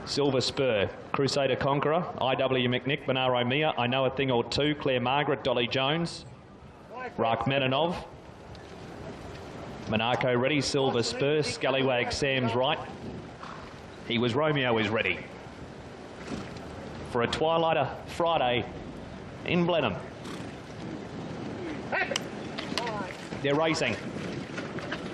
Silver Spur, Crusader Conqueror, IW McNick, Monaro Mia, I Know a Thing or Two, Claire Margaret, Dolly Jones, Rachmaninoff, Monaco ready, Silver Spur, Scallywag Sam's right. He Was Romeo is ready. For a Twilighter Friday in Blenheim. They're racing.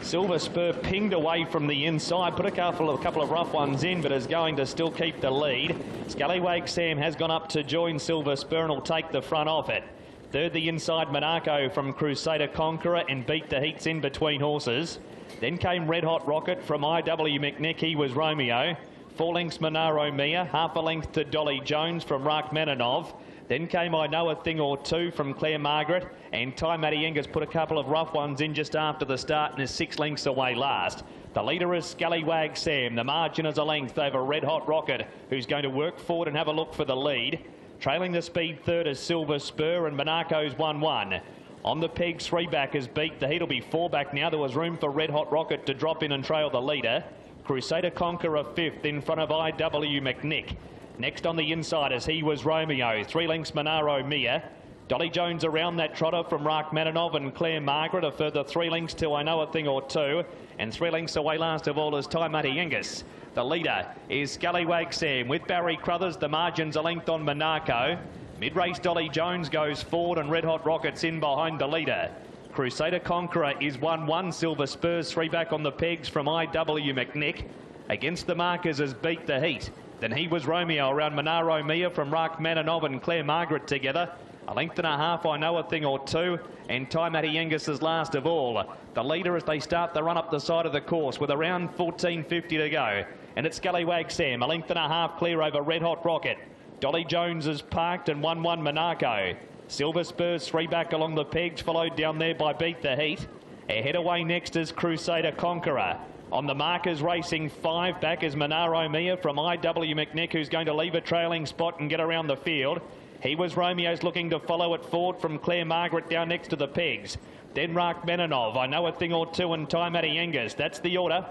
Silver Spur pinged away from the inside, put a couple of rough ones in, but is going to still keep the lead. Scallywag Sam has gone up to join Silver Spur and will take the front off it. Third, the inside Monaco from Crusader Conqueror and beat the heats in between horses. Then came Red Hot Rocket from IW McNick, He Was Romeo. 4 lengths Monaro Mia, half a length to Dolly Jones from Rachmaninoff. Then came I Know a Thing or Two from Claire Margaret, and Ty Matty Angus put a couple of rough ones in just after the start and is 6 lengths away last. The leader is Scallywag Sam. The margin is a length over Red Hot Rocket, who's going to work forward and have a look for the lead. Trailing the speed third is Silver Spur, and Monaco's 1-1. On the pegs, 3 backers beat. The heat will be 4 back now. There was room for Red Hot Rocket to drop in and trail the leader. Crusader Conqueror 5th in front of IW McNick. Next on the inside is He Was Romeo. 3 lengths Monaro Mia. Dolly Jones around that trotter from Rachmaninoff and Claire Margaret. A further 3 lengths to I Know a Thing or Two. And 3 lengths away last of all is Ty Matty Angus. The leader is Scallywag Sam with Barry Crothers. The margin's a length on Monaco. Mid-race Dolly Jones goes forward and Red Hot Rocket's in behind the leader. Crusader Conqueror is 1-1. Silver Spurs 3 back on the pegs from IW McNick. Against the markers as Beat the Heat. Then He Was Romeo around Monaro Mia from Rachmaninoff and Claire Margaret together. A length and a half, I Know a Thing or Two, and Ty Matty Angus is last of all. The leader as they start the run up the side of the course with around 14.50 to go. And it's Scallywag Sam, a length and a half clear over Red Hot Rocket. Dolly Jones is parked and 1-1 Monaco. Silver Spurs 3 back along the pegs, followed down there by Beat the Heat. Ahead away next is Crusader Conqueror. On the markers racing 5 back is Monaro Mia from IW McNick, who's going to leave a trailing spot and get around the field. He Was Romeo's looking to follow it forward from Claire Margaret down next to the pegs. Then Rachmaninoff, I Know a Thing or Two, and Ty Matty Angus. That's the order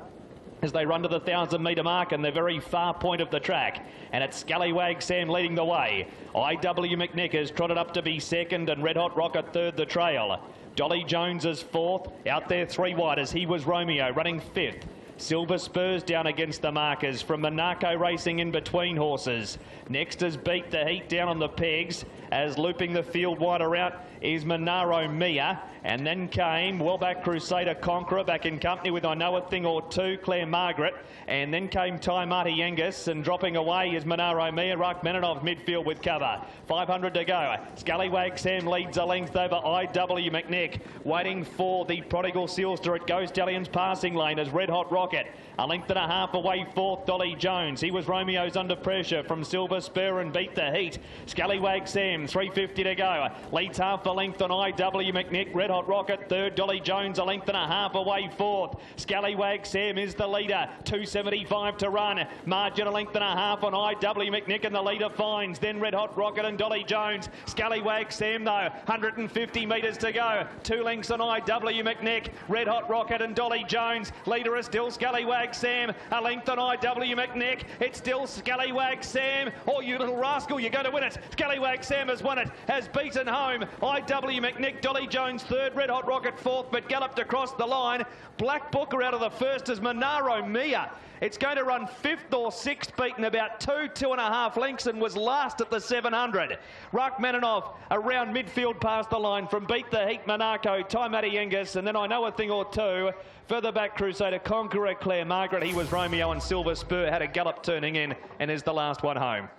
as they run to the 1,000-metre mark and the very far point of the track. And it's Scallywag Sam leading the way. IW McNick has trotted up to be second and Red Hot Rocket third the trail. Dolly Jones is 4th. Out there 3 wide as He Was Romeo running 5th. Silver Spurs down against the markers from Monaco racing in between horses. Next is Beat the Heat down on the pegs as looping the field wider out is Monaro Mia. And then came well back Crusader Conqueror back in company with I Know a Thing or Two, Claire Margaret. And then came Ty Matty Angus, and dropping away is Monaro Mia. Rachmaninoff midfield with cover. 500 to go. Scallywag Sam leads a length over IW McNick. Waiting for the Prodigal Sealster at Ghost Stallions passing lane as Red Hot Rocket. A length and a half away 4th, Dolly Jones. He Was Romeo's under pressure from Silver Spur and Beat the Heat. Scallywag Sam, 3.50 to go. Leads half a length on IW McNick. Red Hot Rocket 3rd, Dolly Jones a length and a half away 4th. Scallywag Sam is the leader, 2.75 to run. Margin a length and a half on IW McNick, and the leader finds. Then Red Hot Rocket and Dolly Jones. Scallywag Sam though, 150 metres to go. 2 lengths on IW McNick. Red Hot Rocket and Dolly Jones. Leader is still Scallywag Sam, a length on IW McNick. It's still Scallywag Sam. Oh, you little rascal, you're going to win it. Scallywag Sam has won it, has beaten home IW McNick. Dolly Jones 3rd, Red Hot Rocket 4th, but galloped across the line. Black Booker out of the first as Monaro Mia. It's going to run 5th or 6th, beaten about 2.5 lengths, and was last at the 700. Rachmaninoff around midfield past the line from Beat the Heat, Monaco, Ty Matty Angus, and then I Know a Thing or Two. Further back, Crusader Conqueror, Claire Margaret. He Was Romeo, and Silver Spur had a gallop turning in and is the last one home.